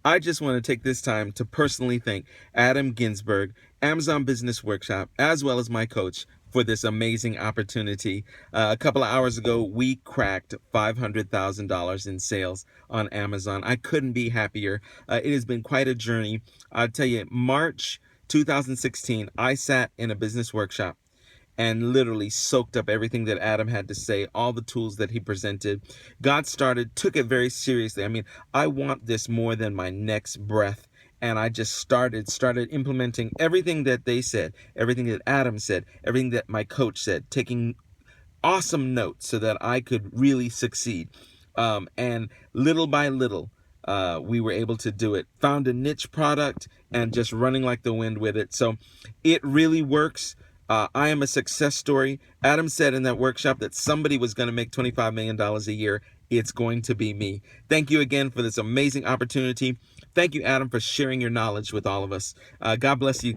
I just want to take this time to personally thank Adam Ginsberg, Amazon Business Workshop, as well as my coach for this amazing opportunity. A couple of hours ago, we cracked $500,000 in sales on Amazon. I couldn't be happier. It has been quite a journey. I'll tell you, March 2016, I sat in a business workshop and literally soaked up everything that Adam had to say, all the tools that he presented. Took it very seriously. I mean, I want this more than my next breath. And I just started implementing everything that they said, everything that Adam said, everything that my coach said, taking awesome notes so that I could really succeed. And little by little, we were able to do it. Found a niche product and just running like the wind with it. So it really works. I am a success story. Adam said in that workshop that somebody was going to make $25 million a year. It's going to be me. Thank you again for this amazing opportunity. Thank you, Adam, for sharing your knowledge with all of us. God bless you.